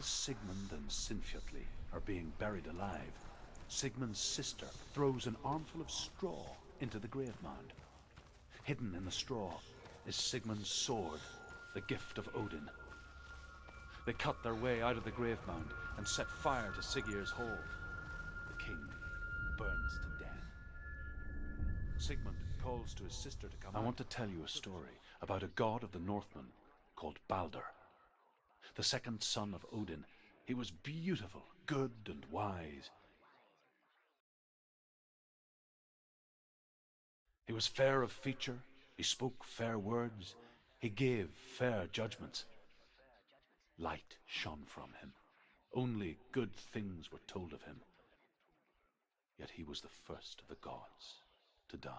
As Sigmund and Sinfjotli are being buried alive, Sigmund's sister throws an armful of straw into the grave mound. Hidden in the straw is Sigmund's sword, the gift of Odin. They cut their way out of the grave mound and set fire to Siggeir's hall. The king burns to death. Sigmund calls to his sister to come out. I want to tell you a story about a god of the Northmen called Balder. The second son of Odin, he was beautiful, good and wise. He was fair of feature, he spoke fair words, he gave fair judgments. Light shone from him. Only good things were told of him. Yet he was the first of the gods to die.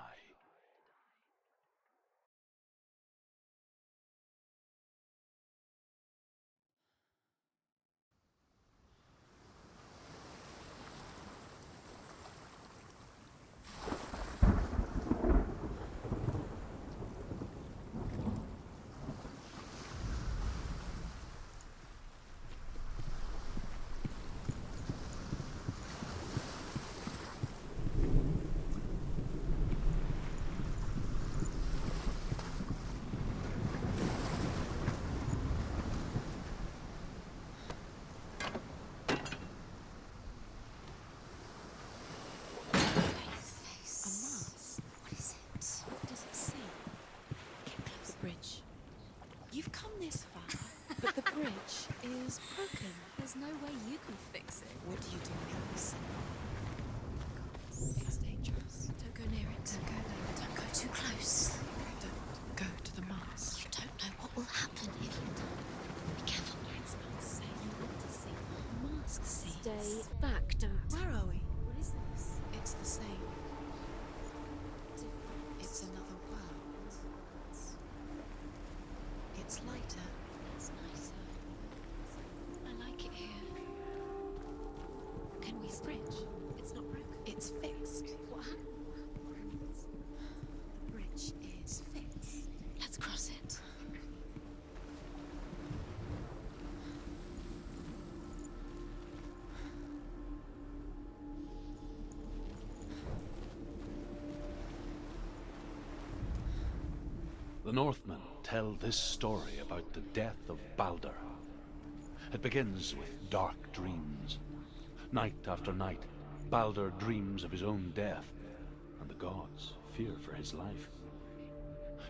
But the bridge is broken. There's no way you can fix it. What do you do next? It's dangerous. Don't go near it. Don't go there. Don't go too close. Don't go to the mast. You don't know what will happen if you don't. Be careful. It's not safe. You want to see the mask. See. Stay back. Don't. Where are we? What is this? It's the same. It's another world. It's lighter. It's nicer. I like it here. Can we bridge? It's not broken. It's fixed. What happened? The bridge is fixed. Let's cross it. The Northmen tell this story about the death of Balder. It begins with dark dreams. Night after night, Balder dreams of his own death, and the gods fear for his life.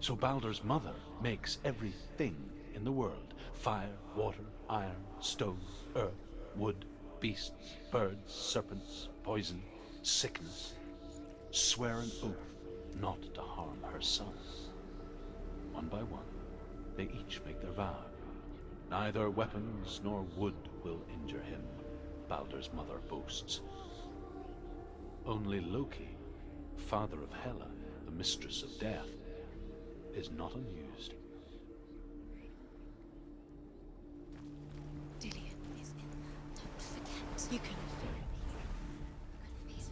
So Balder's mother makes everything in the world: fire, water, iron, stone, earth, wood, beasts, birds, serpents, poison, sickness. Swear an oath not to harm her son. One by one, they each make their vow. Neither weapons nor wood will injure him, Balder's mother boasts. Only Loki, father of Hela, the mistress of death, is not amused. Dillion is in there. Don't forget. You can feel it.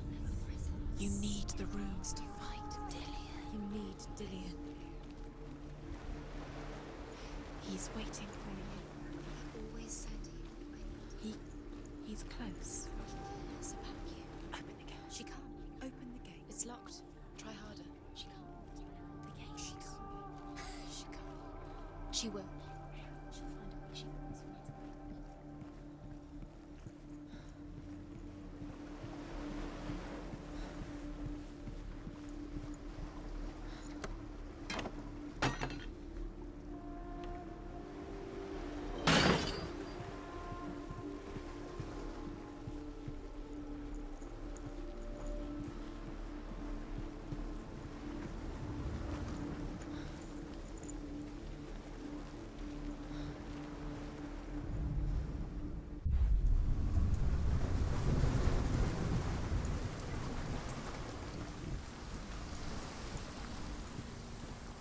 You need the runes to fight Dillion. You need Dillion. He's waiting for you. He always said he would wait. He's close. He cares about you. Open the gate. She can't. Open the gate. It's locked. Try harder. She can't. The gate. She can't. She can't. She will. She'll find a way. She always finds a way.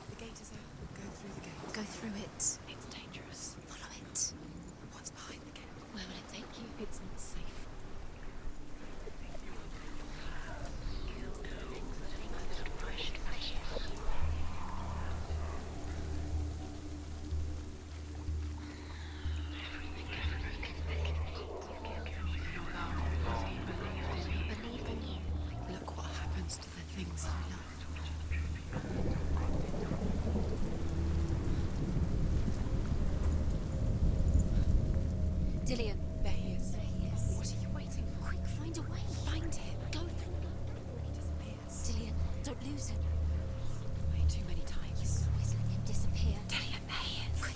The gate is open. Go through the gate. Go through it. It's dangerous. Follow it. What's behind the gate? Where will it take you? It's not safe. something so loved. Dillian. There he is. There he is. What are you waiting for? Quick, find a way. Find him. Go through London. He disappears. Dillian, don't lose him. Way too many times. Always let him disappear. Dillian, there he is. Quick.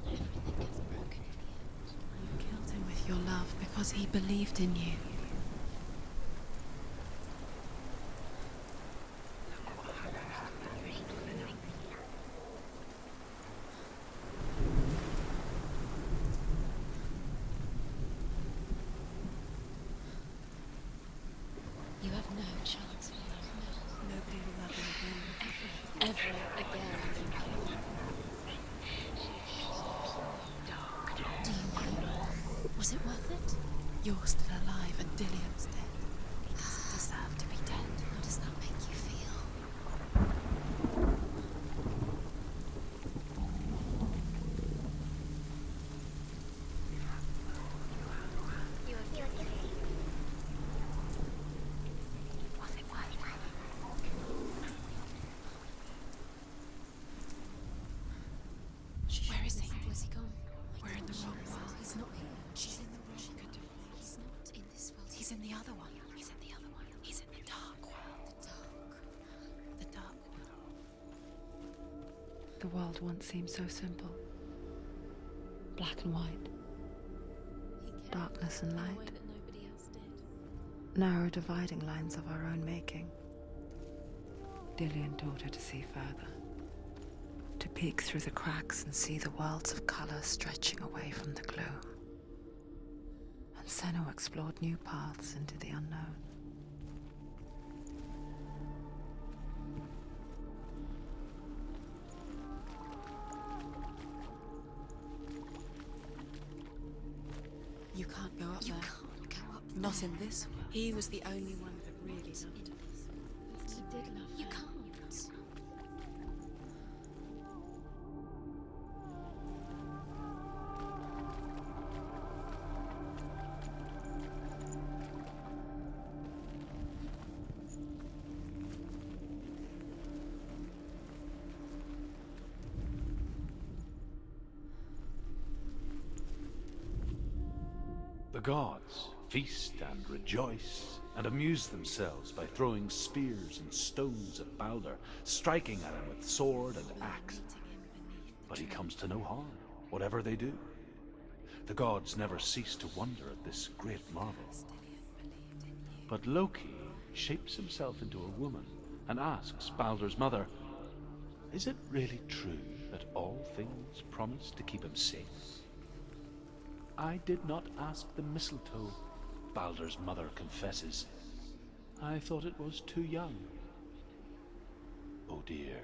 Everything gets broken in the end. You killed him with your love because he believed in you. You have no chance for love now. Nobody will love him again. Ever again. Do you know? Was it worth it? You're still alive and Dillian's dead. He doesn't deserve to be dead. How does that make you feel? Where is he? Where's he gone? We're in the wrong world. He's not here. She's in the wrong He's world. not in this world. He's in the other one. He's in the other one. He's in the dark world. the dark. The dark world. The world once seemed so simple. Black and white. He cared Darkness and in a way light. that nobody else did. Narrow dividing lines of our own making. Dillian taught her to see further. To peek through the cracks and see the worlds of colour stretching away from the gloom. And Senna explored new paths into the unknown. You can't go up You there. can't go up Not there. in this world. He was the only one that really loved her. He did love you. You can't. The gods feast and rejoice and amuse themselves by throwing spears and stones at Balder, striking at him with sword and axe. But he comes to no harm, whatever they do. The gods never cease to wonder at this great marvel. But Loki shapes himself into a woman and asks Balder's mother, "Is it really true that all things promise to keep him safe?" "I did not ask the mistletoe," Balder's mother confesses. "I thought it was too young." Oh dear.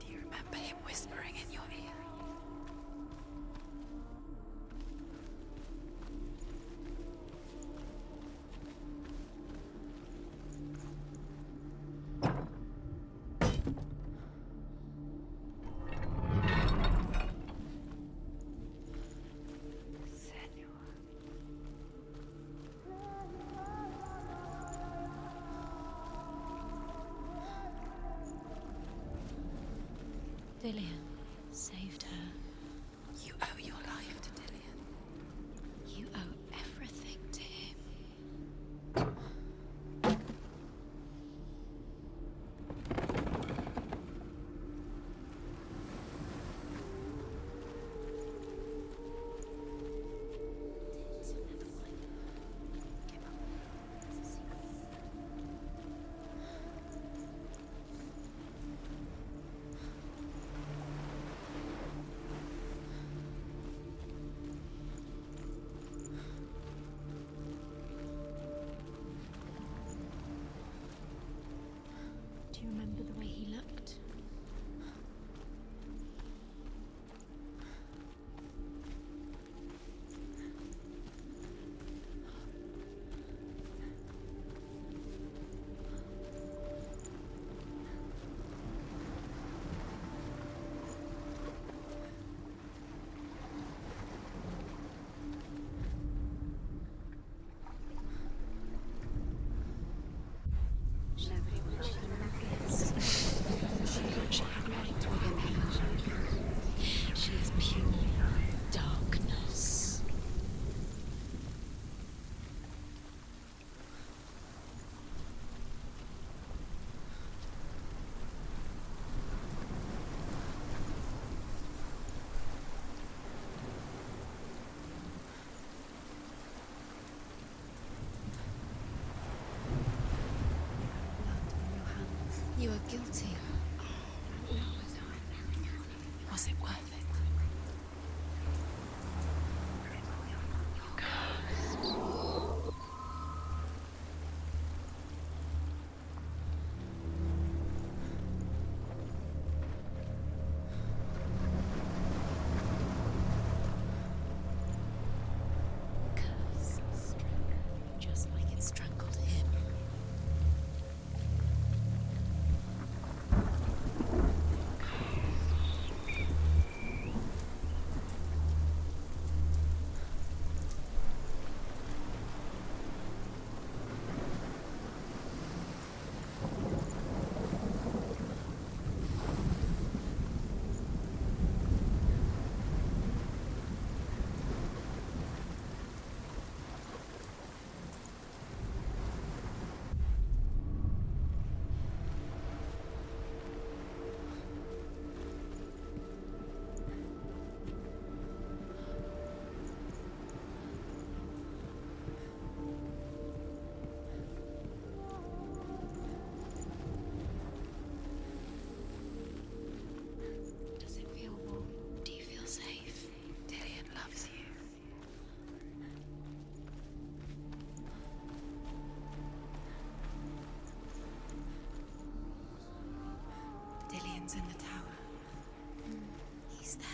Do you remember him whispering in your ear? Dillian saved her. You owe your life to Dillian. You owe everything to him. You are guilty. Was it worth it? Curse. Just like it strangled him. Does it feel warm? Do you feel safe? Dillian loves you. Dillian's in the tower. He's there.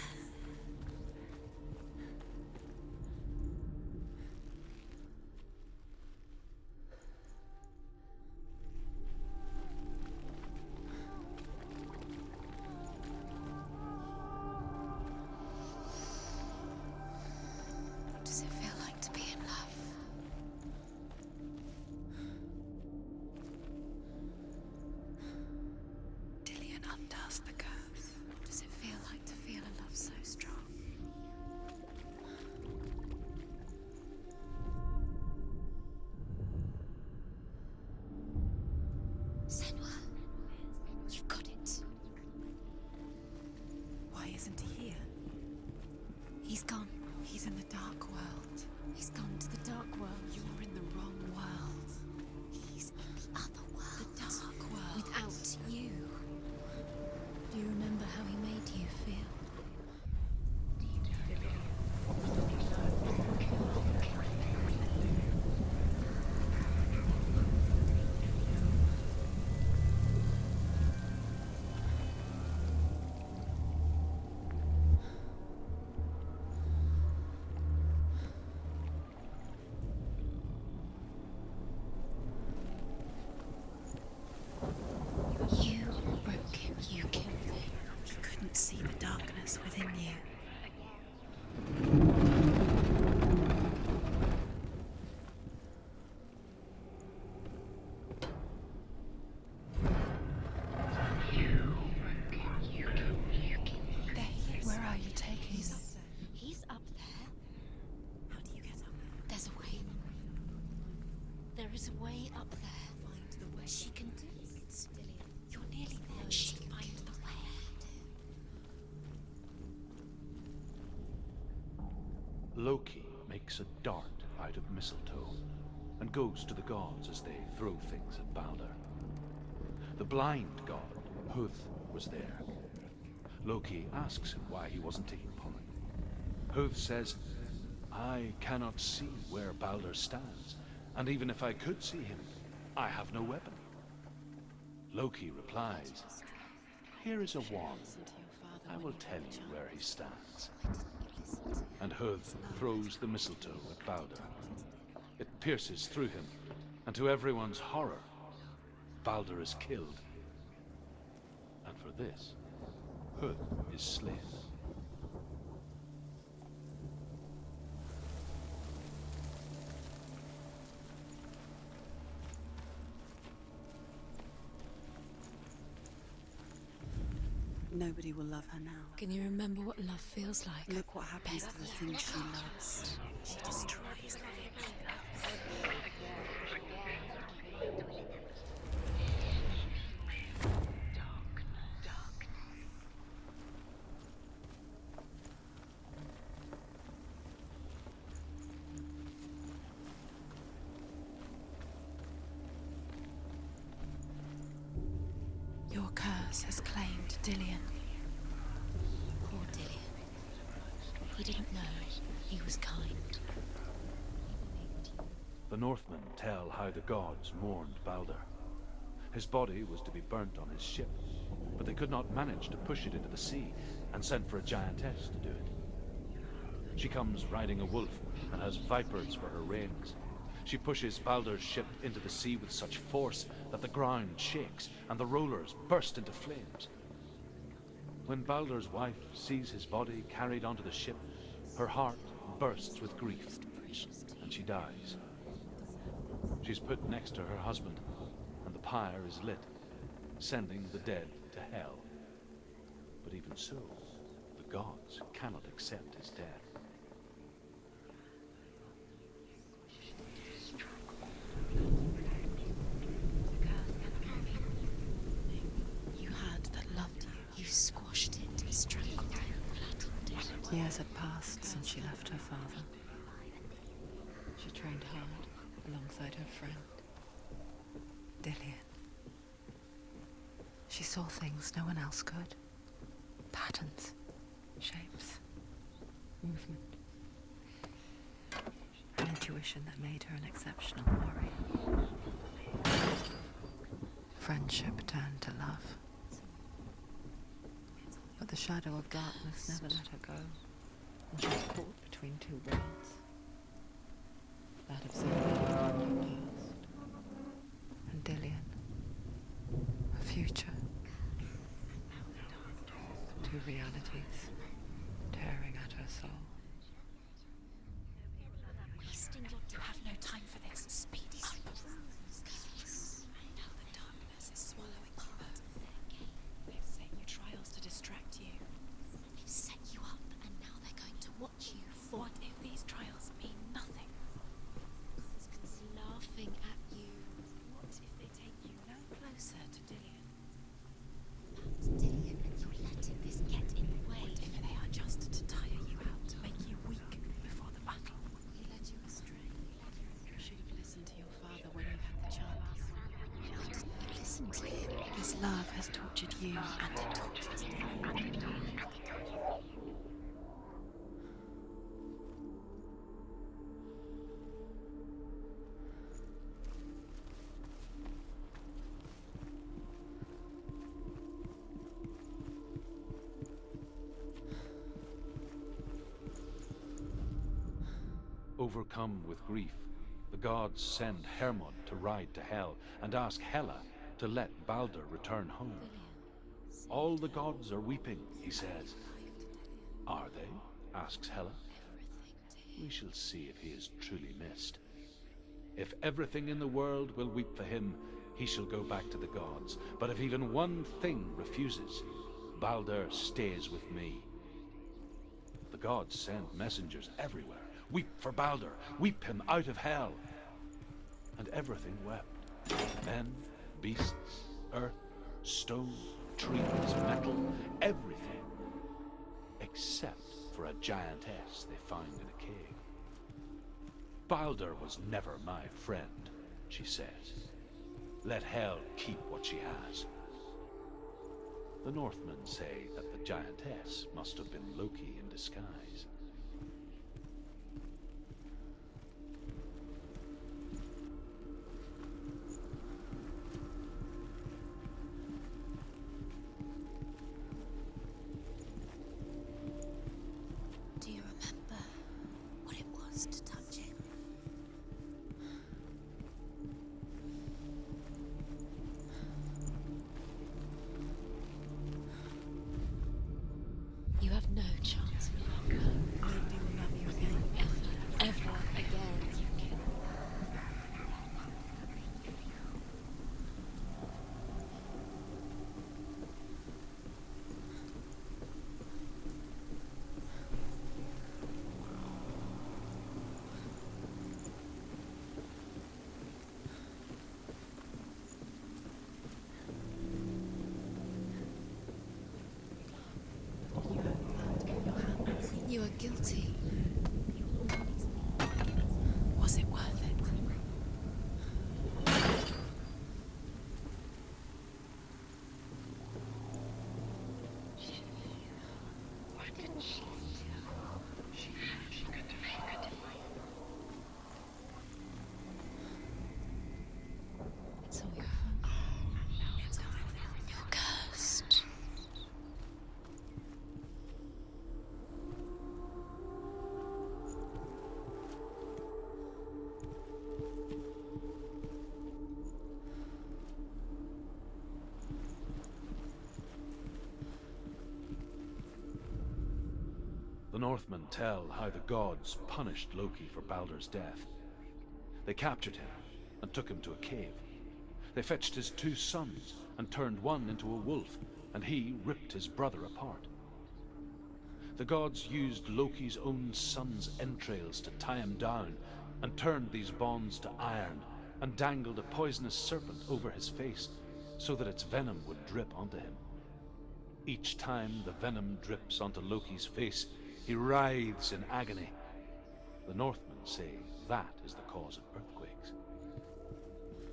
What does it feel like to be in love? Dillian undoes the curse. What does it feel like to feel a love so strong? Senua, you've got it. Why isn't he here? He's gone. He's in the dark world. He's gone to the dark world. You're in the wrong world. He's in the other world. The dark world. Without you. Do you remember how he made you feel? You broke him. You killed him. He couldn't see the darkness within you. Dave, where are you taking him? He's up there. How do you get up there? There's a way. There is a way up there. Find the way. She can do it. You're nearly there. She can find the way. Loki makes a dart out of mistletoe and goes to the gods as they throw things at Balder. The blind god, Huth, was there. Loki asks him why he wasn't taking part. Huth says, I cannot see where Balder stands, and even if I could see him, I have no weapon. Loki replies, here is a wand. I will tell you where he stands. And Huth throws the mistletoe at Balder. It pierces through him, and to everyone's horror, Balder is killed. And for this, Huth is slain. Nobody will love her now. Can you remember what love feels like? Look what happens to the things she loves. She destroys the thing she loves. darkness has claimed Dillion. Poor Dillion. He didn't know. He was kind. The Northmen tell how the gods mourned Balder. His body was to be burnt on his ship, but they could not manage to push it into the sea and sent for a giantess to do it. She comes riding a wolf and has vipers for her reins. She pushes Balder's ship into the sea with such force that the ground shakes and the rollers burst into flames. When Balder's wife sees his body carried onto the ship, her heart bursts with grief and she dies. She's put next to her husband, and the pyre is lit, sending the dead to hell. But even so, the gods cannot accept his death. You had that loved you. You squashed it, strangled it, flattened it. Years had passed since she left her father. She trained hard alongside her friend, Dillion. She saw things no one else could. Patterns, shapes, movement. An intuition that made her an exceptional warrior. Friendship turned to love. But the shadow of darkness never let her go, and she was caught between two worlds. That of surviving her past, and Dillion, her future. Two realities tearing at her soul. Wasting your time. You have no time for this. Speed up. Now the darkness is swallowing you up. They've set you trials to distract you. They've set you up, and now they're going to watch you. What if these trials mean nothing? Laughing at you. What if they take you no closer to Dillion? Dillion, you're letting this get in the way. What if they are just to tire you out, to make you weak before the battle? He led you astray. You should have listened to your father when you had the chance. Why didn't you listen to him? His love has tortured you, And it tortures Dillion. Overcome with grief, the gods send Hermod to ride to Hell and ask Hela to let Balder return home. All the gods are weeping, he says. Are they? Asks Hela. We shall see if he is truly missed. If everything in the world will weep for him, he shall go back to the gods. But if even one thing refuses, Balder stays with me. The gods send messengers everywhere. Weep for Balder, weep him out of hell. And everything wept. Men, beasts, earth, stone, trees, metal, everything. Except for a giantess they find in a cave. Balder was never my friend, she says. Let Hel keep what she has. The Northmen say that the giantess must have been Loki in disguise. Do you remember what it was to touch him? You have no chance for longer. Northmen tell how the gods punished Loki for Baldur's death. They captured him and took him to a cave. They fetched his 2 sons and turned one into a wolf, and he ripped his brother apart. The gods used Loki's own son's entrails to tie him down, and turned these bonds to iron, and dangled a poisonous serpent over his face, so that its venom would drip onto him. Each time the venom drips onto Loki's face, he writhes in agony. The Northmen say that is the cause of earthquakes.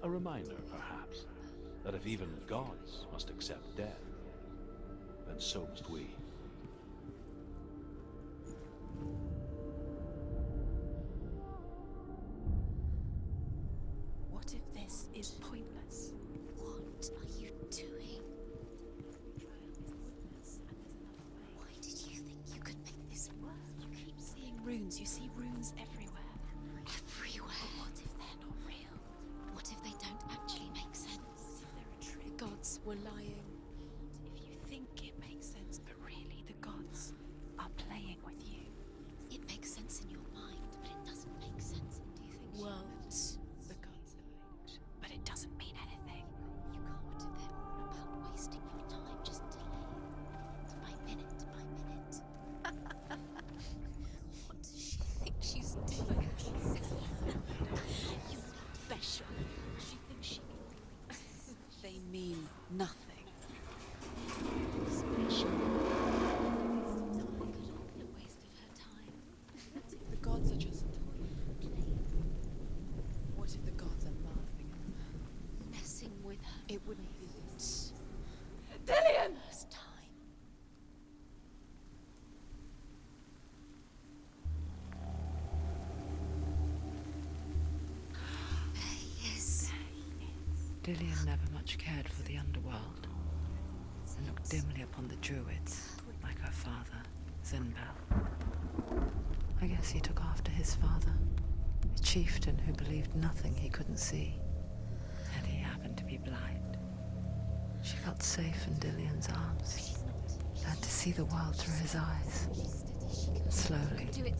A reminder, perhaps, that if even gods must accept death, then so must we. What if this is pointless? What are you doing? Why did you think you could make this work? You keep seeing runes. You see runes everywhere. Everywhere. But what if they're not real? What if they don't actually make sense? They're a trick. The gods were lying. If you think it makes sense, but really the gods are playing with you. It makes sense in your mind, but it doesn't make sense. And do you think Worlds. The gods are, but it doesn't mean anything. you can't? What if they're all about wasting your time, just delaying by minute by minute? What does she think she's doing? You Special. She thinks she can. They mean nothing. special. A waste of her time. The gods are just. What if the gods are laughing at her? Messing with her. It wouldn't be this. First time. There he is. Dillion never much cared for the underworld, and looked dimly upon the druids, like her father, Zinbel. I guess he took after his father, a chieftain who believed nothing he couldn't see, and he happened to be blind. She felt safe in Dillion's arms, She's not. learned to see the world through his eyes. She's steady. She can Slowly, do it.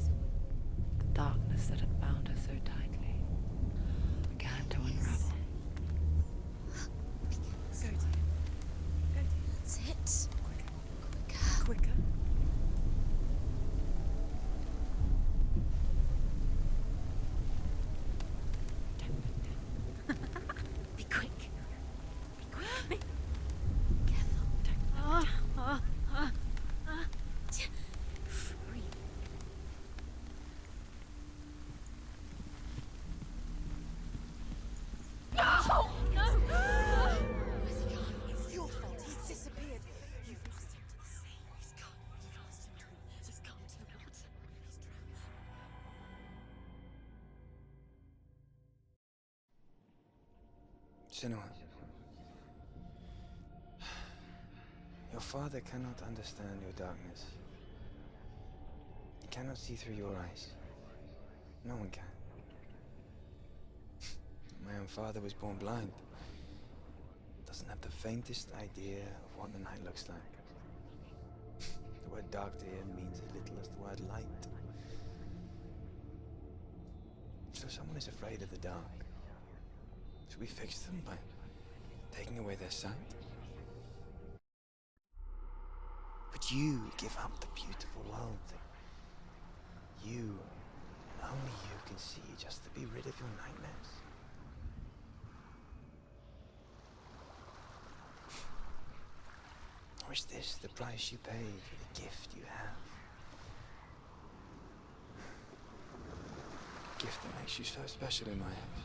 the darkness that had bound her so tightly began to unravel. Go to him. Go to him. That's it. Quicker. Quicker. Be quick. Be quick. Be careful. Breathe. Where's he gone? It's your fault. He's disappeared. You've lost him to the sea. He's gone. You've lost him to the Just gone to the water. He's drowned. Senua, your father cannot understand your darkness. He cannot see through your eyes. No one can. My own father was born blind. Doesn't have the faintest idea of what the night looks like. The word dark to him means as little as the word light. So someone is afraid of the dark. Should we fix them by taking away their sight? Would you give up the beautiful world that you, and only you, can see just to be rid of your nightmares? Or is this the price you pay for the gift you have? A gift that makes you so special in my eyes.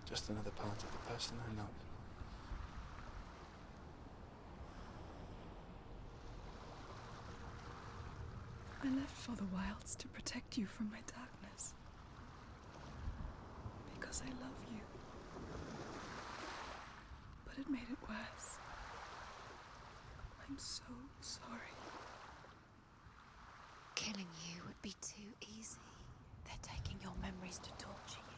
Just another part of the person I love. I left for the wilds to protect you from my darkness. Because I love you. But it made it worse. I'm so sorry. Killing you would be too easy. They're taking your memories to torture you.